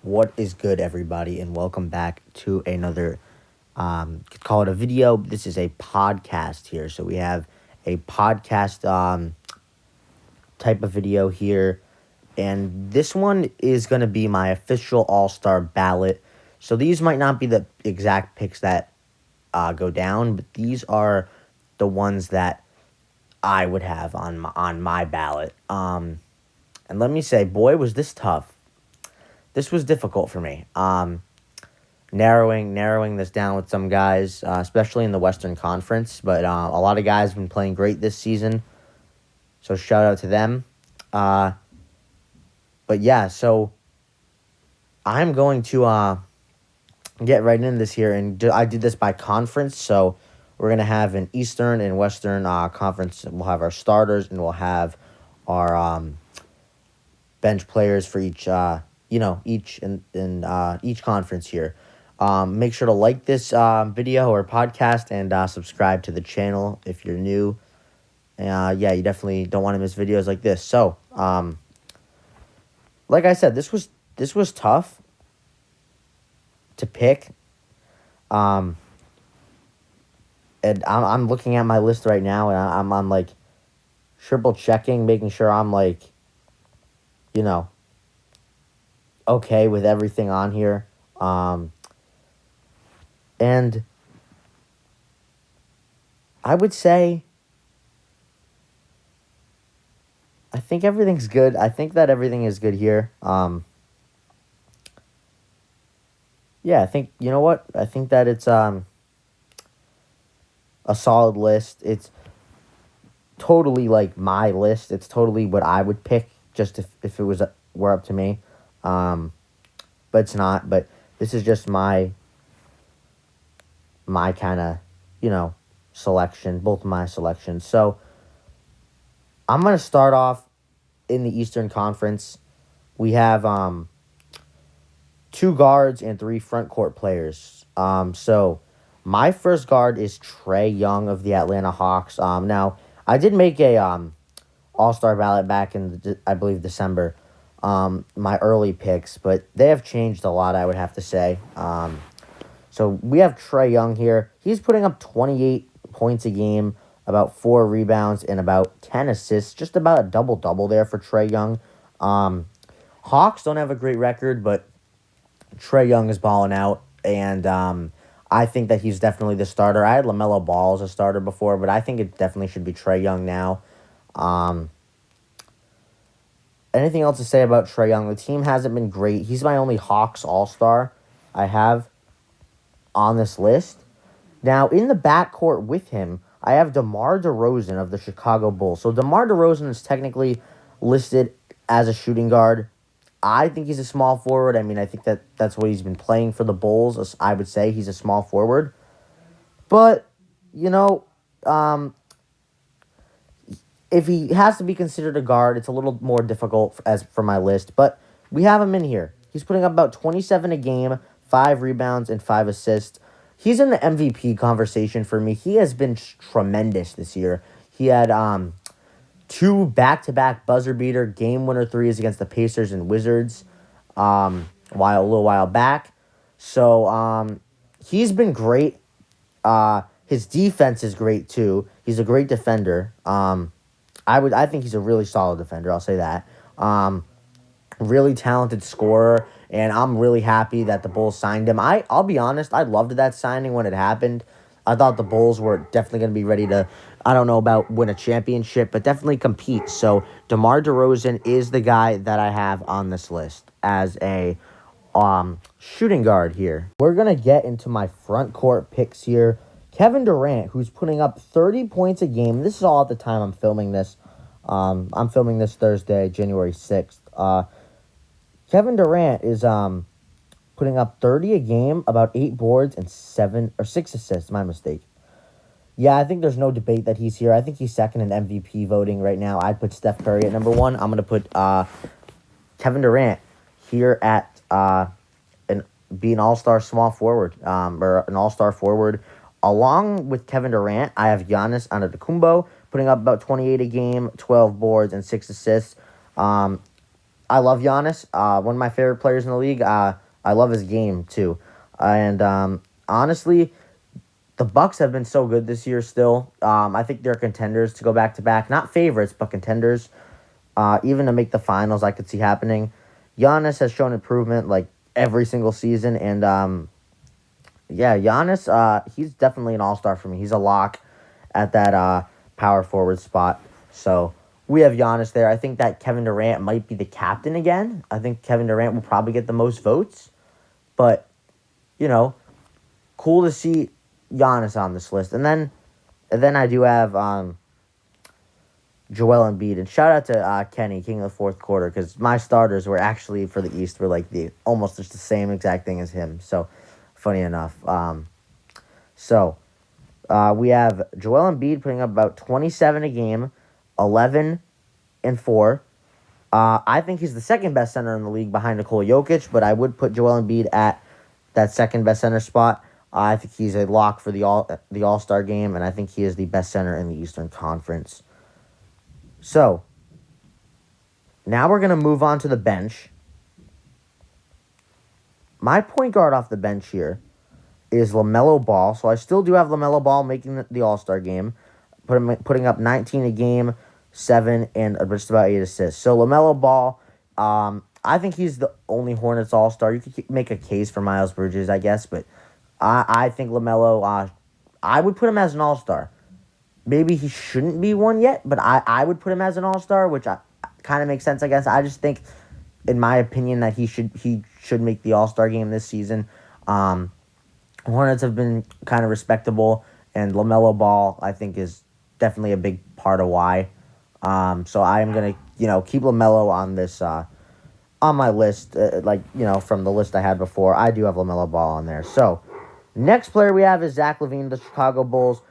What is good, everybody, and welcome back to another, could call it a video. This is a podcast here. So we have a podcast type of video here, and this one is going to be my official All-Star ballot. So these might not be the exact picks that go down, but these are the ones that I would have on my ballot. And let me say, boy, was this tough. This was difficult for me. Narrowing this down with some guys, especially in the Western Conference. But a lot of guys have been playing great this season, so shout out to them. But yeah, so I'm going to get right into this here, and I did this by conference. So we're gonna have an Eastern and Western conference. We'll have our starters, and we'll have our bench players for each each in each conference here. Make sure to like this video or podcast and subscribe to the channel if you're new. Yeah, you definitely don't want to miss videos like this. So, like I said, this was tough to pick. And I'm looking at my list right now, and I'm like triple checking, making sure I'm like, okay with everything on here. And I would say I think everything's good. I think that everything is good here. Yeah, I think, you know what? I think that it's a solid list. It's totally like my list. It's totally what I would pick just if it were up to me. But it's not. But this is just my kind of, selection, both of my selections. So I'm going to start off in the Eastern Conference. We have 2 guards and 3 front court players. So my first guard is Trae Young of the Atlanta Hawks. Now, I did make a All-Star ballot back in, I believe, December. My early picks, but they have changed a lot, I would have to say. So we have Trae Young here. He's putting up 28 points a game, about 4 rebounds, and about 10 assists. Just about a double-double there for Trae Young. Hawks don't have a great record, but Trae Young is balling out, and I think that he's definitely the starter. I had LaMelo Ball as a starter before, but I think it definitely should be Trae Young now. Anything else to say about Trae Young? The team hasn't been great. He's my only Hawks All-Star I have on this list. Now, in the backcourt with him, I have DeMar DeRozan of the Chicago Bulls. So DeMar DeRozan is technically listed as a shooting guard. I think he's a small forward. I mean, I think that's what he's been playing for the Bulls. I would say he's a small forward. But, if he has to be considered a guard, it's a little more difficult as for my list. But we have him in here. He's putting up about 27 a game, 5 rebounds, and 5 assists. He's in the MVP conversation for me. He has been tremendous this year. He had 2 back-to-back buzzer-beater game-winner threes against the Pacers and Wizards a little while back. So he's been great. His defense is great, too. He's a great defender. I think he's a really solid defender. I'll say that. Really talented scorer, and I'm really happy that the Bulls signed him. I'll be honest, I loved that signing when it happened. I thought the Bulls were definitely going to be ready to, I don't know about win a championship, but definitely compete. So DeMar DeRozan is the guy that I have on this list as a shooting guard here. We're going to get into my front court picks here. Kevin Durant, who's putting up 30 points a game. This is all at the time I'm filming this. I'm filming this Thursday, January 6th. Kevin Durant is putting up 30 a game, about 8 boards, and 6 assists. My mistake. Yeah, I think there's no debate that he's here. I think he's second in MVP voting right now. I'd put Steph Curry at number 1. I'm going to put Kevin Durant here at be an all-star small forward, or an all-star forward. Along with Kevin Durant, I have Giannis Antetokounmpo putting up about 28 a game, 12 boards, and 6 assists. I love Giannis. One of my favorite players in the league. I love his game too, and honestly, the Bucks have been so good this year. Still, I think they're contenders to go back to back. Not favorites, but contenders. Even to make the finals, I could see happening. Giannis has shown improvement like every single season, and yeah, Giannis. He's definitely an all-star for me. He's a lock at that power forward spot. So we have Giannis there. I think that Kevin Durant might be the captain again. I think Kevin Durant will probably get the most votes, but you know, cool to see Giannis on this list. And then I do have Joel Embiid, and shout out to Kenny, King of the Fourth Quarter, because my starters were actually for the East were like the almost just the same exact thing as him. So funny enough. We have Joel Embiid putting up about 27 a game, 11-4. I think he's the second best center in the league behind Nikola Jokic, but I would put Joel Embiid at that second best center spot. I think he's a lock for the All-Star game, and I think he is the best center in the Eastern Conference. So, now we're going to move on to the bench. My point guard off the bench here is LaMelo Ball. So I still do have LaMelo Ball making the All-Star game, putting up 19 a game, 7, and just about 8 assists. So LaMelo Ball, I think he's the only Hornets All-Star. You could make a case for Miles Bridges, I guess, but I think LaMelo, I would put him as an All-Star. Maybe he shouldn't be one yet, but I would put him as an all-star, which kind of makes sense, I guess. I just think, in my opinion, that he should make the All-Star game this season. Hornets have been kind of respectable, and LaMelo Ball, I think, is definitely a big part of why. So I am going to, keep LaMelo on this, on my list, from the list I had before. I do have LaMelo Ball on there. So, next player we have is Zach LaVine, the Chicago Bulls.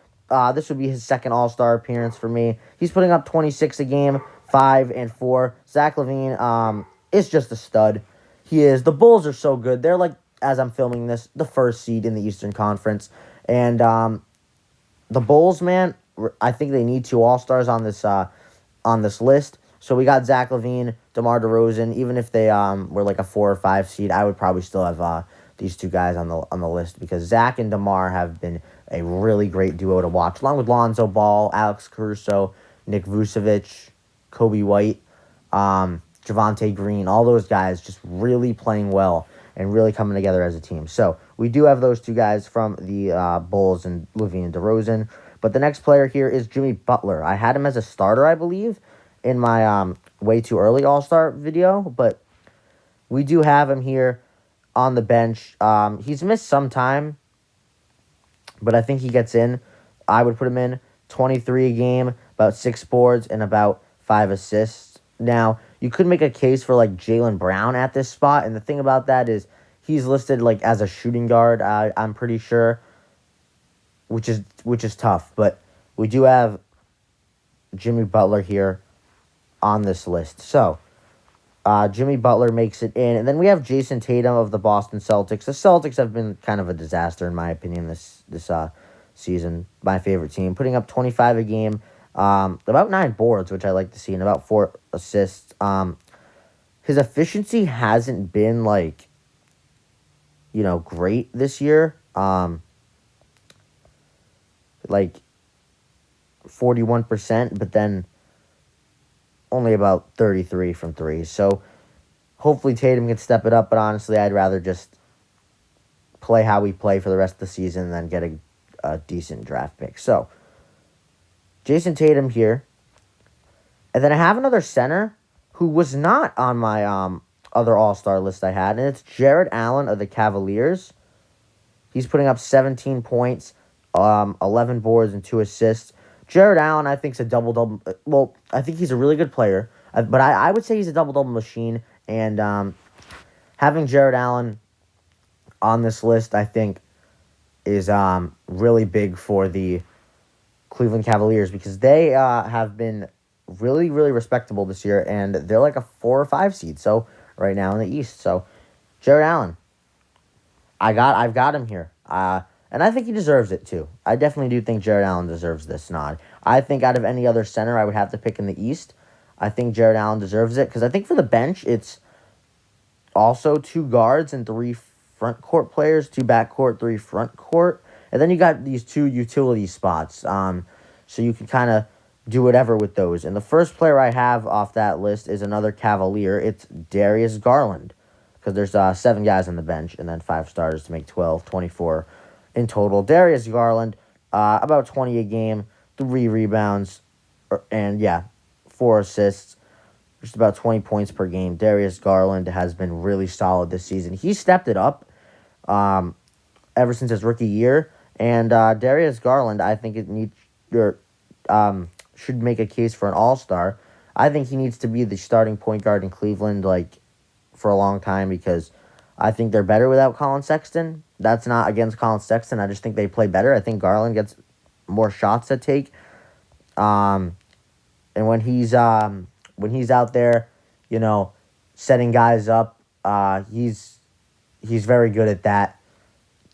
This would be his second All-Star appearance for me. He's putting up 26 a game, 5-4. Zach LaVine is just a stud. He is. The Bulls are so good. They're like, as I'm filming this, the first seed in the Eastern Conference. And the Bulls, man, I think they need 2 All-Stars on this list. So we got Zach LaVine, DeMar DeRozan. Even if they were like a 4 or 5 seed, I would probably still have these 2 guys on the list, because Zach and DeMar have been a really great duo to watch, along with Lonzo Ball, Alex Caruso, Nick Vucevic, Kobe White, Javonte Green. All those guys just really playing well and really coming together as a team. So we do have those 2 guys from the Bulls, and LaVine and DeRozan. But the next player here is Jimmy Butler. I had him as a starter, I believe, in my way too early All-Star video, but we do have him here on the bench. He's missed some time, but I think he gets in. I would put him in 23 a game, about 6 boards, and about 5 assists. Now, you could make a case for like Jaylen Brown at this spot, and the thing about that is he's listed like as a shooting guard, I'm pretty sure, which is tough. But we do have Jimmy Butler here on this list. So, Jimmy Butler makes it in. And then we have Jason Tatum of the Boston Celtics. The Celtics have been kind of a disaster, in my opinion, this season. My favorite team. Putting up 25 a game, about 9 boards, which I like to see, and about 4 assists. His efficiency hasn't been, great this year. Like 41%, but then only about 33 from 3. So hopefully Tatum can step it up, but honestly, I'd rather just play how we play for the rest of the season than get a decent draft pick. So Jason Tatum here. And then I have another center who was not on my other All-Star list I had, and it's Jared Allen of the Cavaliers. He's putting up 17 points, 11 boards, and 2 assists. Jared Allen, I think, is a double-double. Well, I think he's a really good player, but I would say he's a double-double machine. And having Jared Allen on this list, I think, is really big for the Cleveland Cavaliers, because they have been really, really respectable this year, and they're like a 4 or 5 seed. So right now in the East, so Jared Allen, I've got him here. And I think he deserves it, too. I definitely do think Jared Allen deserves this nod. I think out of any other center I would have to pick in the East, I think Jared Allen deserves it because I think for the bench, it's also 2 guards and 3 front court players, 2 backcourt, 3 frontcourt. And then you got these 2 utility spots. So you can kind of do whatever with those. And the first player I have off that list is another Cavalier. It's Darius Garland. Because there's 7 guys on the bench and then 5 starters to make 12, 24 in total. Darius Garland, about 20 a game, 3 rebounds, and 4 assists, just about 20 points per game. Darius Garland has been really solid this season. He stepped it up ever since his rookie year. And Darius Garland, I think should make a case for an all-star. I think he needs to be the starting point guard in Cleveland, for a long time because I think they're better without Colin Sexton. That's not against Colin Sexton. I just think they play better. I think Garland gets more shots to take. And when he's out there, setting guys up, he's very good at that.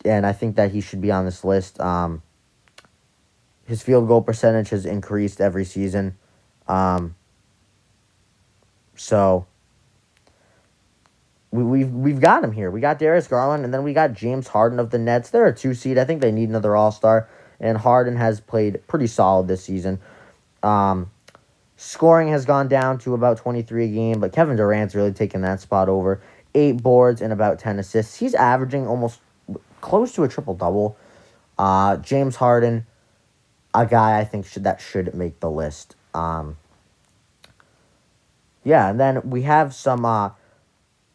And I think that he should be on this list. His field goal percentage has increased every season. So we've got him here. We got Darius Garland, and then we got James Harden of the Nets. They're a 2 seed. I think they need another All-Star, and Harden has played pretty solid this season. Scoring has gone down to about 23 a game, but Kevin Durant's really taken that spot over. 8 boards and about 10 assists. He's averaging almost close to a triple-double. James Harden, a guy I think should make the list. And then we have some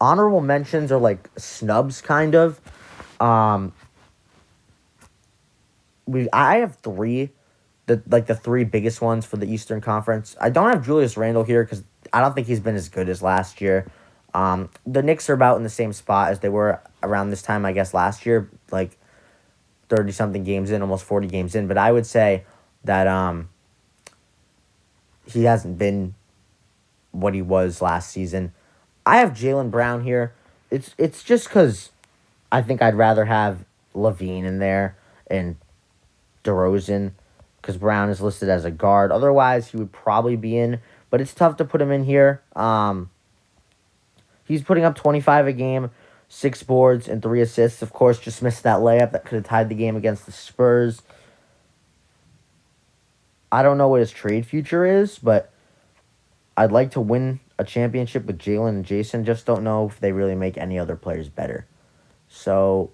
honorable mentions or snubs, kind of. I have 3, the 3 biggest ones for the Eastern Conference. I don't have Julius Randle here because I don't think he's been as good as last year. The Knicks are about in the same spot as they were around this time, I guess, last year, 30-something games in, almost 40 games in. But I would say that he hasn't been what he was last season. I have Jaylen Brown here. It's just because I think I'd rather have LaVine in there and DeRozan because Brown is listed as a guard. Otherwise, he would probably be in, but it's tough to put him in here. He's putting up 25 a game, 6 boards, and 3 assists. Of course, just missed that layup that could have tied the game against the Spurs. I don't know what his trade future is, but I'd like to win a championship with Jalen and Jason. Just don't know if they really make any other players better. So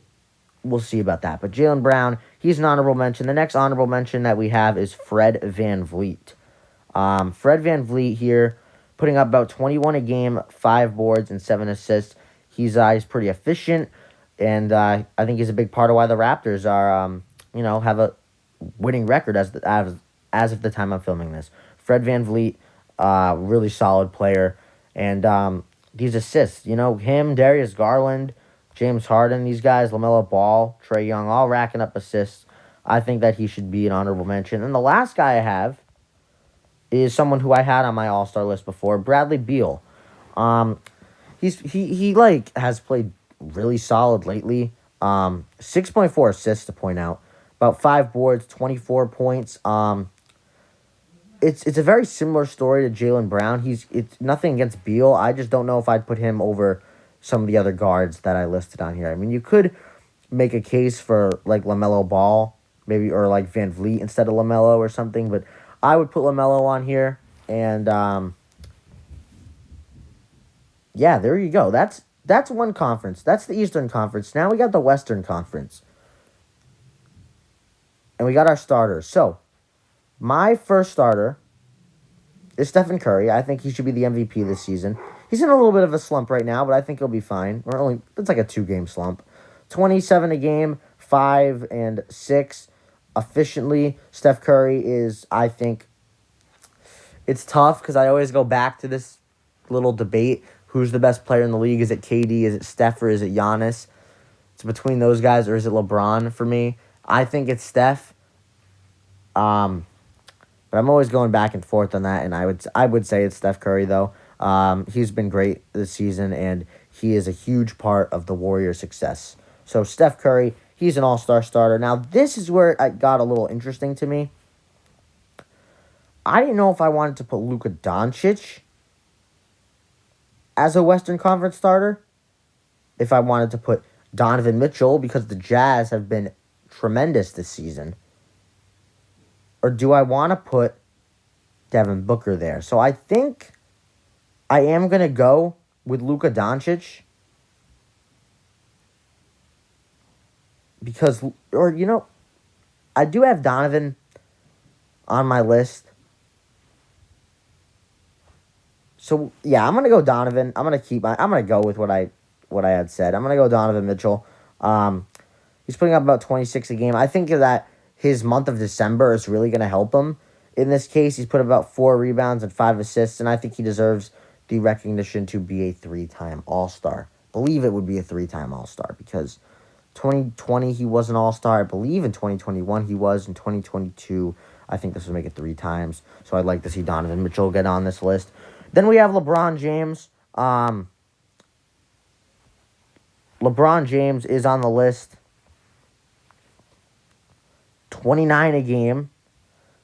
we'll see about that. But Jaylen Brown, he's an honorable mention. The next honorable mention that we have is Fred VanVleet. Fred VanVleet here, putting up about 21 a game, 5 boards, and 7 assists. He's pretty efficient, and I think he's a big part of why the Raptors are, have a winning record as of the time I'm filming this. Fred VanVleet, really solid player, and these assists, him, Darius Garland, James Harden, these guys, LaMelo Ball, Trae Young, all racking up assists. I think that he should be an honorable mention. And the last guy I have is someone who I had on my All-Star list before, Bradley Beal. He has played really solid lately. 6.4 assists to point out, about 5 boards, 24 points. It's a very similar story to Jaylen Brown. It's nothing against Beal. I just don't know if I'd put him over some of the other guards that I listed on here. I mean, you could make a case for LaMelo Ball, maybe, or VanVleet instead of LaMelo or something, but I would put LaMelo on here, and there you go. That's one conference. That's the Eastern Conference. Now we got the Western Conference, and we got our starters. So my first starter is Stephen Curry. I think he should be the MVP this season. He's in a little bit of a slump right now, but I think he'll be fine. It's like a 2-game slump. 27 a game, 5 and 6 efficiently. Steph Curry is, I think, it's tough because I always go back to this little debate. Who's the best player in the league? Is it KD? Is it Steph? Or is it Giannis? It's between those guys, or is it LeBron for me? I think it's Steph. But I'm always going back and forth on that, and I would say it's Steph Curry, though. He's been great this season, and he is a huge part of the Warriors' success. So Steph Curry, he's an all-star starter. Now, this is where it got a little interesting to me. I didn't know if I wanted to put Luka Doncic as a Western Conference starter, if I wanted to put Donovan Mitchell, because the Jazz have been tremendous this season, or do I want to put Devin Booker there? So I think I am going to go with Luka Doncic because, I do have Donovan on my list. So yeah, I'm gonna go Donovan. I'm gonna go with what I had said. I'm gonna go Donovan Mitchell. He's putting up about 26 a game. I think that his month of December is really gonna help him. In this case, he's put about 4 rebounds and 5 assists, and I think he deserves the recognition to be a 3-time All-Star. Believe it would be a 3-time All-Star because 2020 he was an All-Star. I believe in 2021 he was. In 2022, I think this would make it 3 times. So I'd like to see Donovan Mitchell get on this list. Then we have LeBron James. LeBron James is on the list. 29 a game,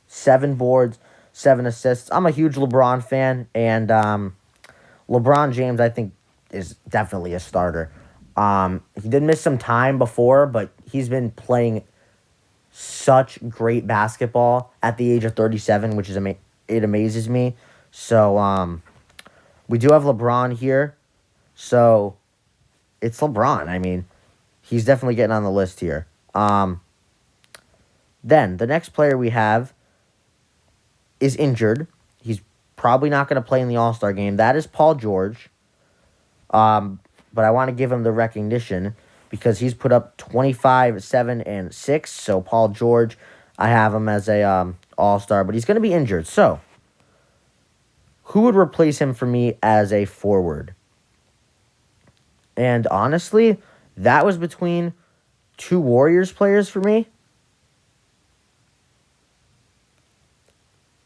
7 boards, 7 assists. I'm a huge LeBron fan, and LeBron James, I think, is definitely a starter. He did miss some time before, but he's been playing such great basketball at the age of 37, which is it amazes me. So, we do have LeBron here. So, it's LeBron. I mean, he's definitely getting on the list here. Then, the next player we have is injured. He's probably not going to play in the All-Star game. That is Paul George. But I want to give him the recognition because he's put up 25, 7, and 6. So, Paul George, I have him as a All-Star, but he's going to be injured. So, who would replace him for me as a forward? And honestly, that was between 2 Warriors players for me.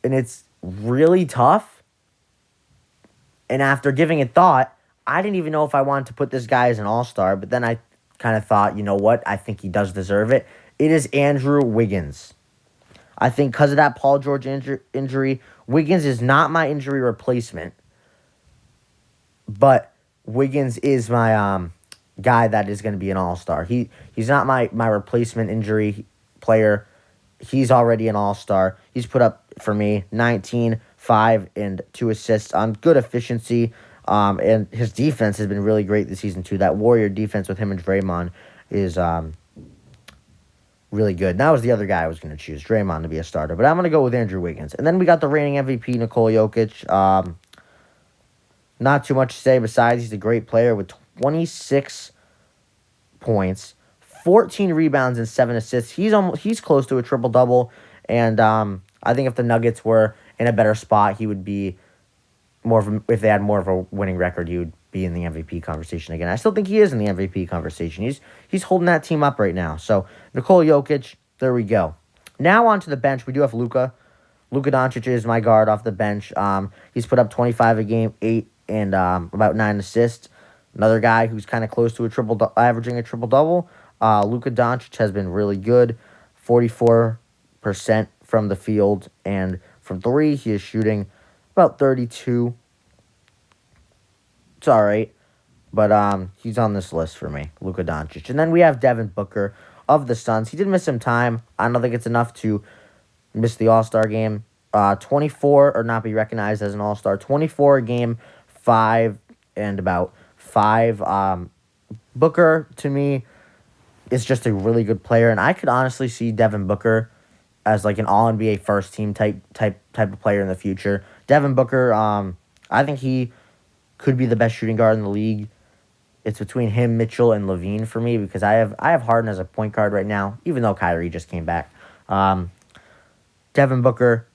And it's really tough. And after giving it thought, I didn't even know if I wanted to put this guy as an All-Star. But then I kind of thought, you know what? I think he does deserve it. It is Andrew Wiggins. I think because of that Paul George injury, Wiggins is not my injury replacement. But Wiggins is my guy that is going to be an All-Star. He's not my replacement injury player. He's already an All-Star. He's put up, for me, 19, 5, and 2 assists on good efficiency. And his defense has been really great this season, too. That Warrior defense with him and Draymond is really good. And that was the other guy I was going to choose, Draymond, to be a starter. But I'm going to go with Andrew Wiggins. And then we got the reigning MVP, Nikola Jokic. Not too much to say besides he's a great player with 26 points, 14 rebounds, and 7 assists. He's close to a triple-double. And I think if the Nuggets were in a better spot, he would be if they had more of a winning record, he would be in the MVP conversation again. I still think he is in the MVP conversation. He's holding that team up right now. So, Nikola Jokic, there we go. Now on to the bench. We do have Luka. Luka Doncic is my guard off the bench. He's put up 25 a game, 8 and about 9 assists. Another guy who's kind of close to averaging a triple-double. Luka Doncic has been really good. 44% from the field, and from 3, he is shooting about 32. It's all right. But he's on this list for me, Luka Doncic. And then we have Devin Booker of the Suns. He did miss some time. I don't think it's enough to miss the All-Star game. 24 or not be recognized as an All-Star. 24 a game, 5 and about 5. Booker, to me, is just a really good player. And I could honestly see Devin Booker as like an All-NBA first-team type of player in the future. Devin Booker, I think he could be the best shooting guard in the league. It's between him, Mitchell, and Levine for me because I have Harden as a point guard right now, even though Kyrie just came back. Devin Booker,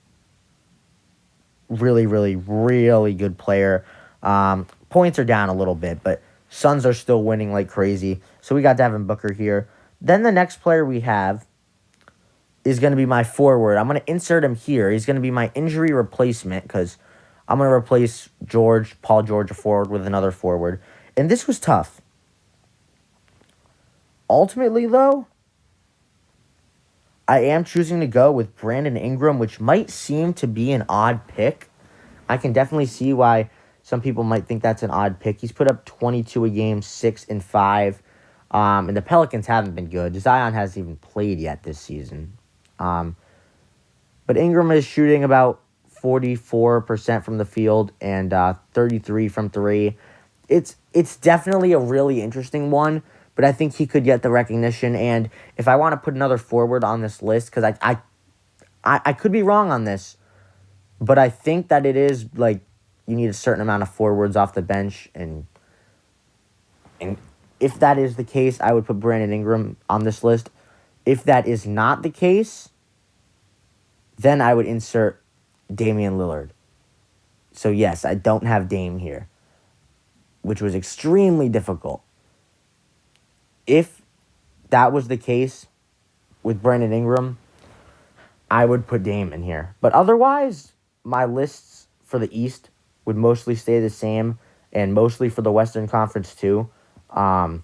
really, really, really good player. Points are down a little bit, but Suns are still winning like crazy. So we got Devin Booker here. Then the next player we have is going to be my forward. I'm going to insert him here. He's going to be my injury replacement because I'm going to replace Paul George, a forward, with another forward. And this was tough. Ultimately, though, I am choosing to go with Brandon Ingram, which might seem to be an odd pick. I can definitely see why Some people might think that's an odd pick. He's put up 22 a game, 6 and 5. And the Pelicans haven't been good. Zion hasn't even played yet this season. But Ingram is shooting about 44% from the field and 33 from three. It's definitely a really interesting one, but I think he could get the recognition. And if I want to put another forward on this list, because I could be wrong on this, but I think that it is like you need a certain amount of forwards off the bench, and if that is the case, I would put Brandon Ingram on this list. If that is not the case, then I would insert Damian Lillard. So yes, I don't have Dame here, which was extremely difficult. If that was the case with Brandon Ingram, I would put Dame in here. But otherwise, my lists for the East would mostly stay the same, and mostly for the Western Conference too. But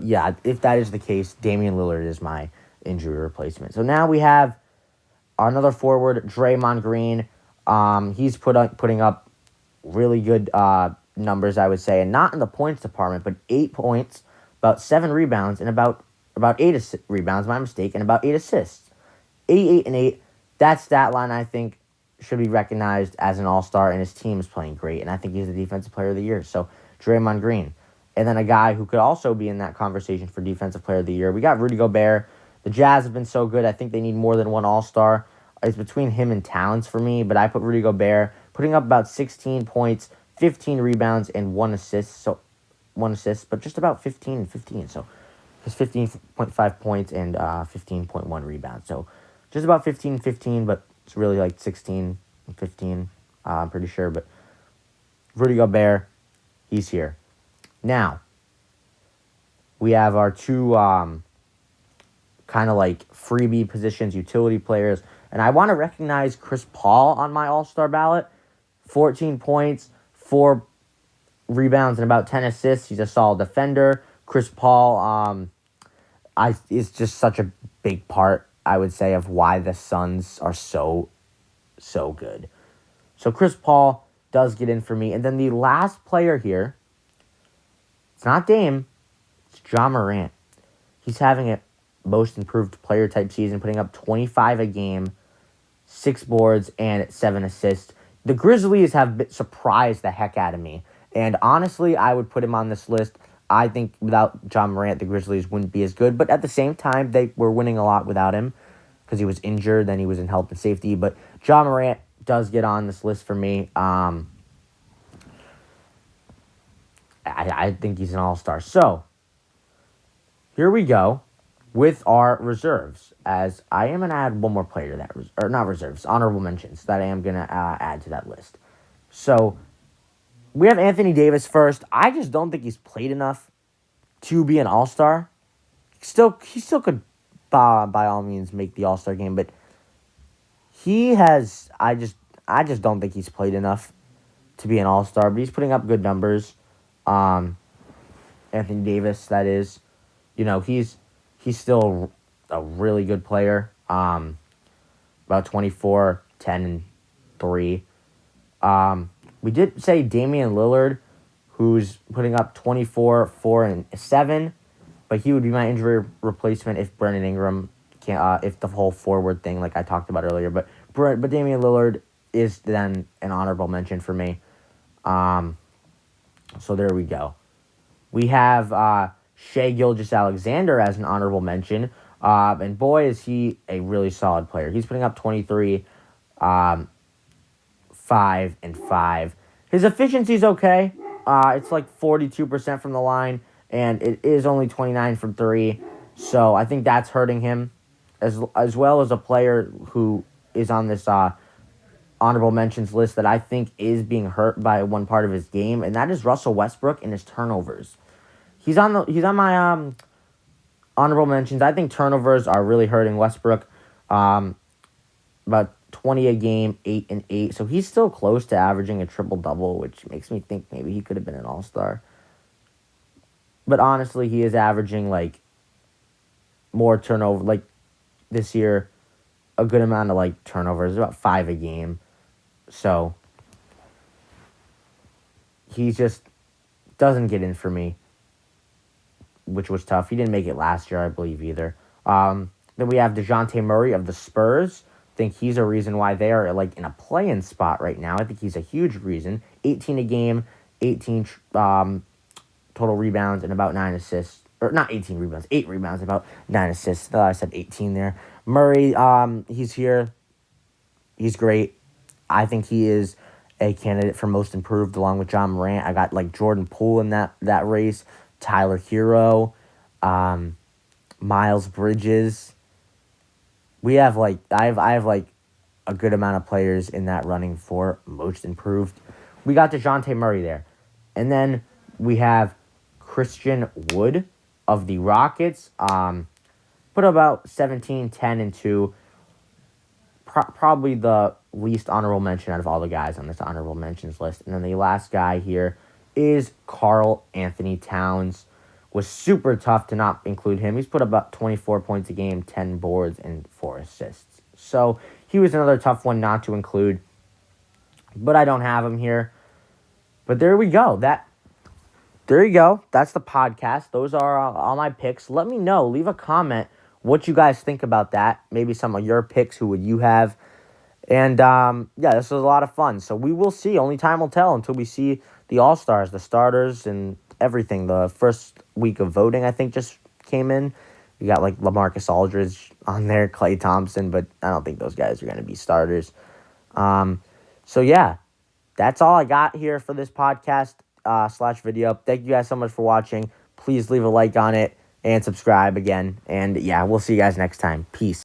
yeah, if that is the case, Damian Lillard is my injury replacement. So now we have another forward, Draymond Green. He's putting up really good numbers, I would say, and not in the points department, but 8 points, about 7 rebounds, and about 8 rebounds, my mistake, and about 8 assists. 8, 8, and 8. That stat line, I think, should be recognized as an all-star, and his team is playing great, and I think he's the Defensive Player of the Year. So, Draymond Green. And then a guy who could also be in that conversation for Defensive Player of the Year. We got Rudy Gobert. The Jazz have been so good. I think they need more than one all-star. It's between him and Towns for me, but I put Rudy Gobert, putting up about 16 points, 15 rebounds, and 1 assist. So, 1 assist, but just about 15 and 15. So, just 15.5 points and 15.1 rebounds. So, just about 15 and 15, but it's really like 16 and 15, I'm pretty sure. But Rudy Gobert, he's here. Now, we have our two kind of like freebie positions, utility players. And I want to recognize Chris Paul on my all-star ballot. 14 points, 4 rebounds, and about 10 assists. He's a solid defender. Chris Paul is just such a big part, I would say, of why the Suns are so good. So Chris Paul does get in for me. And then the last player here, it's not Dame, it's Ja Morant. He's having a most improved player type season, putting up 25 a game, 6 boards, and 7 assists. The Grizzlies have surprised the heck out of me. And honestly, I would put him on this list. I think without Ja Morant, the Grizzlies wouldn't be as good. But at the same time, they were winning a lot without him because he was injured, then he was in health and safety. But Ja Morant does get on this list for me. I think he's an all-star. So, here we go with our reserves, as I am going to add one more player to that, or not reserves, honorable mentions that I am going to add to that list. So, we have Anthony Davis first. I just don't think he's played enough to be an all-star. He still could, by all means, make the all-star game, but he has, I just don't think he's played enough to be an all-star, but he's putting up good numbers. Anthony Davis, that is, he's still a really good player. About 24, 10, and 3. We did say Damian Lillard, who's putting up 24, 4, and 7, but he would be my injury replacement if Brandon Ingram can't, if the whole forward thing, like I talked about earlier. But Damian Lillard is then an honorable mention for me. So there we go. We have Shai Gilgeous-Alexander as an honorable mention. And boy, is he a really solid player. He's putting up 23, 5, and 5. His efficiency's okay. It's like 42% from the line, and it is only 29 from 3. So I think that's hurting him, as well as a player who is on this honorable mentions list that I think is being hurt by one part of his game, and that is Russell Westbrook and his turnovers. He's on my honorable mentions. I think turnovers are really hurting Westbrook. About 20 a game, 8 and 8. So he's still close to averaging a triple-double, which makes me think maybe he could have been an all-star. But honestly, he is averaging like more turnover, like this year, a good amount of like turnovers, about 5 a game. So he just doesn't get in for me, which was tough. He didn't make it last year, I believe, either. Then we have DeJounte Murray of the Spurs. I think he's a reason why they are like in a play-in spot right now. I think he's a huge reason. 18 a game, 18 total rebounds, and about 9 assists. Or not 18 rebounds, 8 rebounds, about 9 assists. I said 18 there. Murray, he's here. He's great. I think he is a candidate for most improved along with John Morant. I got like Jordan Poole in that race, Tyler Hero, Miles Bridges. We have like I have like a good amount of players in that running for most improved. We got DeJounte Murray there. And then we have Christian Wood of the Rockets. Put about 17, 10, and 2. Probably the least honorable mention out of all the guys on this honorable mentions list. And then the last guy here is Karl Anthony Towns. Was super tough to not include him. He's put about 24 points a game, 10 boards, and 4 assists. So he was another tough one not to include. But I don't have him here. But there we go. There you go. That's the podcast. Those are all my picks. Let me know. Leave a comment what you guys think about that. Maybe some of your picks. Who would you have? And, yeah, this was a lot of fun. So we will see. Only time will tell until we see the All-Stars, the starters, and everything. The first week of voting, I think, just came in. You got, like, LaMarcus Aldridge on there, Klay Thompson, but I don't think those guys are going to be starters. So, yeah, that's all I got here for this podcast / video. Thank you guys so much for watching. Please leave a like on it and subscribe again. And, yeah, we'll see you guys next time. Peace.